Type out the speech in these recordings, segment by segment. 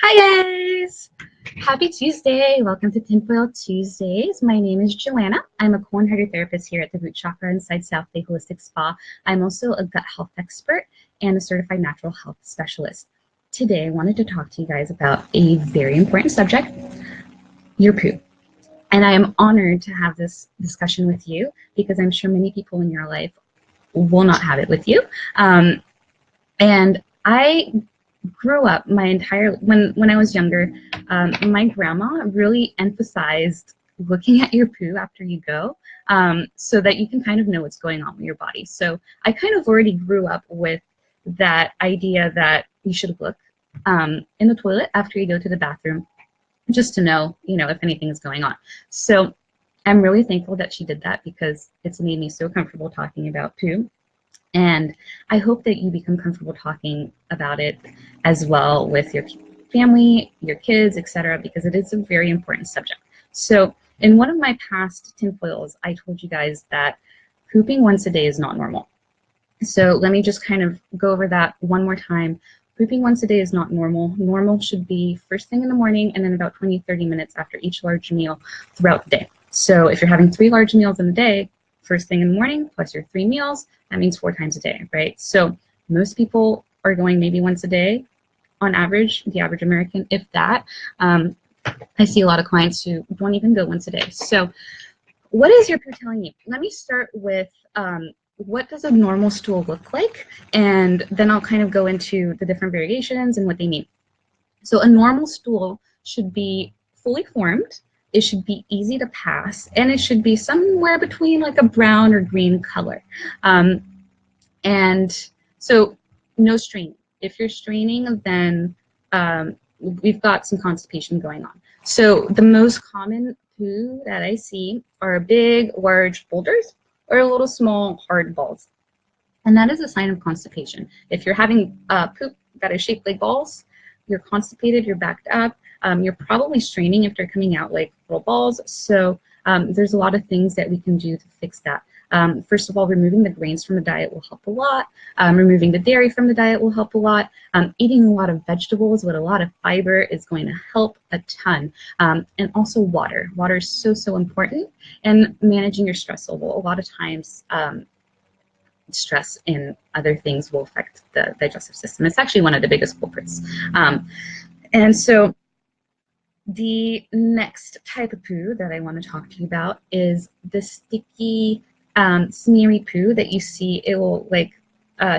Hi guys! Happy Tuesday! Welcome to Tinfoil Tuesdays. My name is Joanna. I'm a colon hydrotherapist here at the Root Chakra inside South Bay Holistic Spa. I'm also a gut health expert and a certified natural health specialist. Today I wanted to talk to you guys about a very important subject, your poo. And I am honored to have this discussion with you because I'm sure many people in your life will not have it with you. And I grew up my entire, when I was younger, my grandma really emphasized looking at your poo after you go so that you can kind of know what's going on with your body. So I kind of already grew up with that idea that you should look in the toilet after you go to the bathroom just to know, if anything is going on. So I'm really thankful that she did that because it's made me so comfortable talking about poo. And I hope that you become comfortable talking about it as well with your family, your kids, etc., because it is a very important subject. So in one of my past tinfoils, I told you guys that pooping once a day is not normal. So let me just kind of go over that one more time. Pooping once a day is not normal. Normal should be first thing in the morning and then about 20-30 minutes after each large meal throughout the day. So if you're having 3 large meals in the day, first thing in the morning plus your 3 meals, that means 4 times a day, right? So most people are going maybe once a day on average, the average American, if that. I see a lot of clients who don't even go once a day. So what is your poo telling you? Let me start with what does a normal stool look like? And then I'll kind of go into the different variations and what they mean. So a normal stool should be fully formed. It should be easy to pass, and it should be somewhere between like a brown or green color. And so no straining. If you're straining, then we've got some constipation going on. So the most common poo that I see are big, large boulders or little small hard balls. And that is a sign of constipation. If you're having poop that is shaped like balls, you're constipated, you're backed up, you're probably straining if they're coming out like little balls. So there's a lot of things that we can do to fix that. First of all, removing the grains from the diet will help a lot. Removing the dairy from the diet will help a lot. Eating a lot of vegetables with a lot of fiber is going to help a ton. And also water. Water is so, so important. And managing your stress level. A lot of times, stress and other things will affect the digestive system. It's actually one of the biggest culprits. And so the next type of poo that I want to talk to you about is the sticky, smeary poo that you see. It will like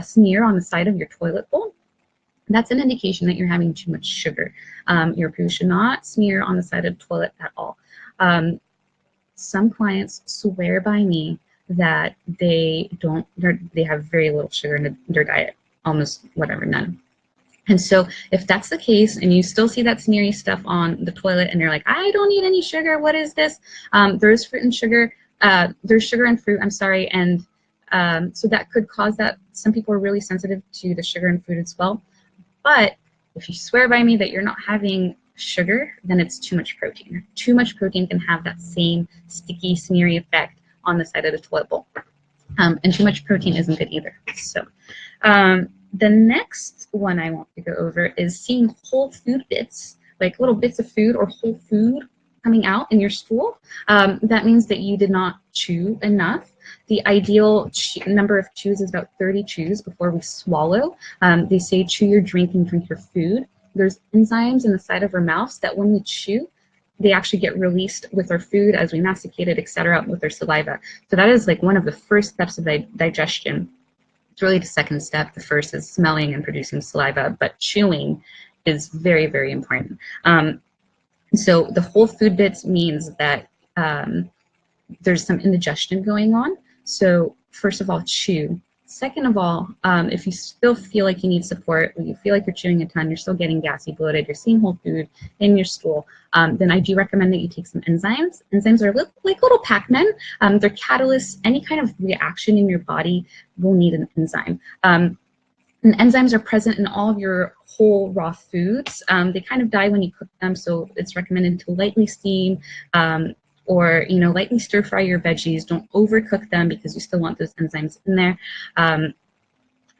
smear on the side of your toilet bowl. That's an indication that you're having too much sugar. Your poo should not smear on the side of the toilet at all. Some clients swear by me that they have very little sugar in their diet, almost none. And so if that's the case and you still see that smeary stuff on the toilet and you're like, I don't need any sugar, what is this? There's fruit and sugar, there's sugar and fruit, I'm sorry, and so that could cause that. Some people are really sensitive to the sugar and fruit as well. But if you swear by me that you're not having sugar, then it's too much protein. Too much protein can have that same sticky, smeary effect on the side of the toilet bowl. And too much protein isn't good either. So the next one I want to go over is seeing whole food bits, like little bits of food or whole food coming out in your stool. That means that you did not chew enough. The ideal number of chews is about 30 chews before we swallow. They say chew your drink and drink your food. There's enzymes in the side of our mouths that when we chew, they actually get released with our food as we masticate it, etc., with our saliva. So that is like one of the first steps of digestion. It's really the second step. The first is smelling and producing saliva, but chewing is very, very important. So the whole food bits means that there's some indigestion going on. So first of all, chew. Second of all, if you still feel like you need support, or you feel like you're chewing a ton, you're still getting gassy, bloated, you're seeing whole food in your stool, then I do recommend that you take some enzymes. Enzymes are like little Pac-Men. They're catalysts. Any kind of reaction in your body will need an enzyme. And enzymes are present in all of your whole raw foods. They kind of die when you cook them, so it's recommended to lightly steam, or lightly stir fry your veggies. Don't overcook them because you still want those enzymes in there.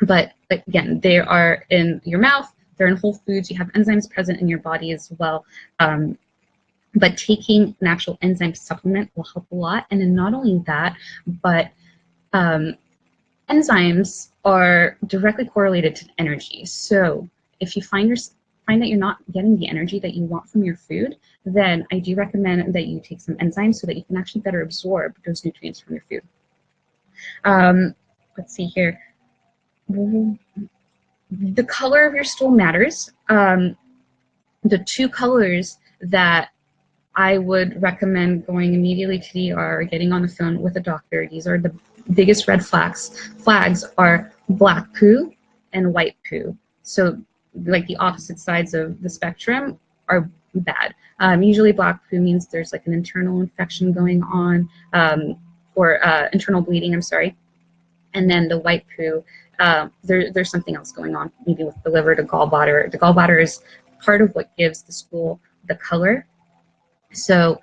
But again, they are in your mouth, they're in whole foods. You have enzymes present in your body as well. But taking an actual enzyme supplement will help a lot. And then not only that, but enzymes are directly correlated to energy. So if you find that you're not getting the energy that you want from your food, then I do recommend that you take some enzymes so that you can actually better absorb those nutrients from your food. Let's see here. The color of your stool matters. The two colors that I would recommend going immediately to the ER or getting on the phone with a doctor. These are the biggest red flags. Flags are black poo and white poo. So like the opposite sides of the spectrum are bad. Usually black poo means there's like an internal infection going on, or internal bleeding, I'm sorry. And then the white poo, there's something else going on, maybe with the liver, the gallbladder. The gallbladder is part of what gives the stool the color. So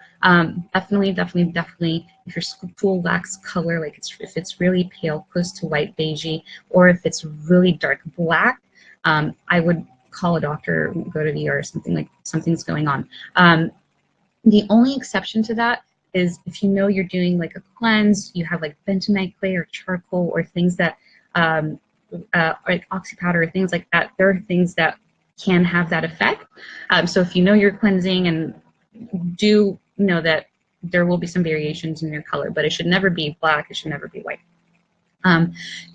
definitely, if your stool lacks color, like if it's really pale, close to white, beigey, or if it's really dark black, I would call a doctor, go to the ER, or something's going on. The only exception to that is if you know you're doing like a cleanse, you have like bentonite clay or charcoal or things that like oxy powder or things like that. There are things that can have that effect. So if you know you're cleansing, and do know that there will be some variations in your color, but it should never be black, it should never be white.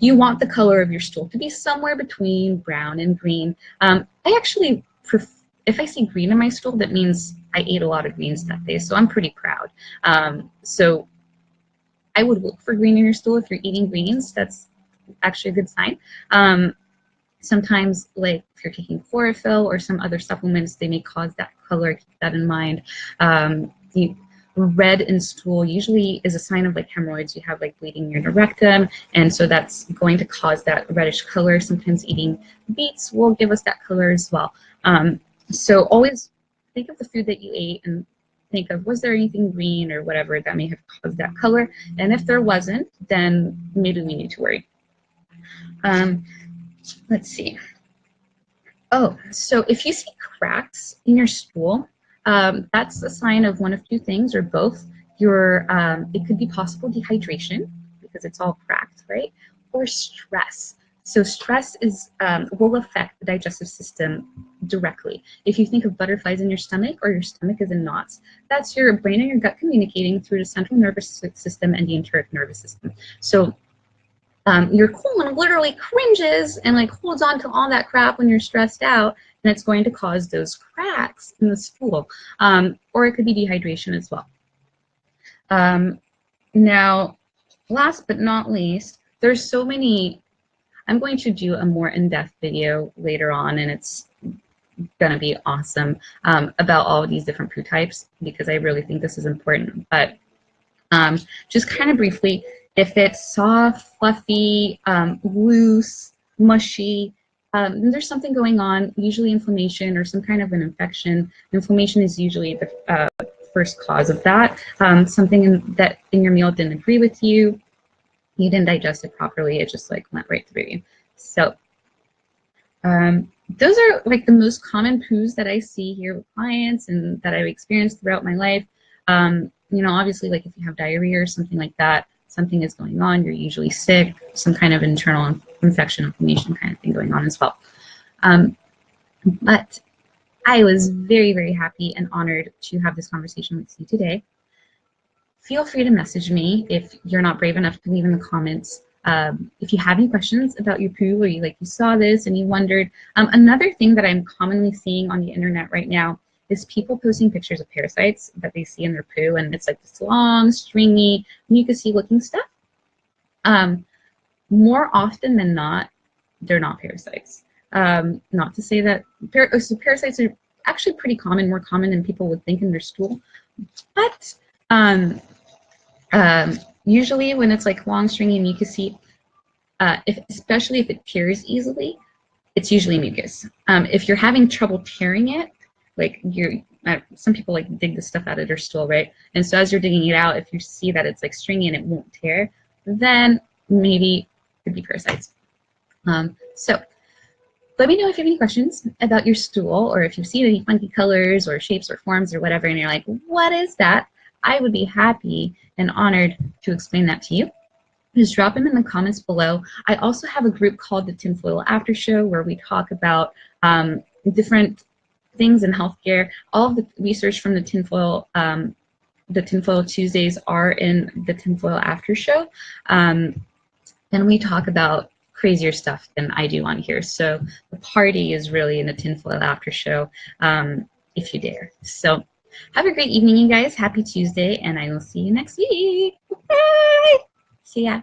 You want the color of your stool to be somewhere between brown and green. I actually prefer, if I see green in my stool, that means I ate a lot of greens that day, so I'm pretty proud. So I would look for green in your stool. If you're eating greens, that's actually a good sign. Sometimes, like if you're taking chlorophyll or some other supplements, they may cause that color. Keep that in mind. The red in stool usually is a sign of like hemorrhoids. You have like bleeding near the rectum, and so that's going to cause that reddish color. Sometimes eating beets will give us that color as well. So always think of the food that you ate and think of, was there anything green or whatever that may have caused that color? And if there wasn't, then maybe we need to worry. Let's see. Oh, so if you see cracks in your stool, that's a sign of one of two things, or both. It could be possible dehydration because it's all cracked, right? Or stress. So stress will affect the digestive system directly. If you think of butterflies in your stomach, or your stomach is in knots, that's your brain and your gut communicating through the central nervous system and the enteric nervous system. So your colon literally cringes and like holds on to all that crap when you're stressed out, and it's going to cause those cracks in the stool. Or it could be dehydration as well. Now, last but not least, there's so many. I'm going to do a more in-depth video later on, and it's going to be awesome, about all of these different poo types, because I really think this is important. But just kind of briefly, if it's soft, fluffy, loose, mushy, then there's something going on, usually inflammation or some kind of an infection. Inflammation is usually the first cause of that. Something that in your meal didn't agree with you, you didn't digest it properly, it just like went right through you. So those are like the most common poos that I see here with clients and that I've experienced throughout my life. You know, obviously, like if you have diarrhea or something like that, something is going on, you're usually sick, some kind of internal infection, inflammation kind of thing going on as well. But I was very, very happy and honored to have this conversation with you today. Feel free to message me if you're not brave enough to leave in the comments. If you have any questions about your poo, or you saw this and you wondered. Another thing that I'm commonly seeing on the internet right now is people posting pictures of parasites that they see in their poo, and it's like this long, stringy, mucusy looking stuff. More often than not, they're not parasites. Not to say that parasites are actually pretty common, more common than people would think in their stool, but usually when it's like long, stringy, mucusy, especially if it tears easily, it's usually mucus. If you're having trouble tearing it, like some people like dig the stuff out of their stool, right? And so as you're digging it out, if you see that it's like stringy and it won't tear, then maybe it could be parasites. So let me know if you have any questions about your stool, or if you've seen any funky colors or shapes or forms or whatever, and you're like, what is that? I would be happy and honored to explain that to you. Just drop them in the comments below. I also have a group called the Tinfoil After Show, where we talk about different things in healthcare. All of the research from the Tinfoil Tuesdays are in the Tinfoil After Show. And we talk about crazier stuff than I do on here. So the party is really in the Tinfoil After Show, if you dare. So have a great evening, you guys. Happy Tuesday, and I will see you next week. Bye. See ya.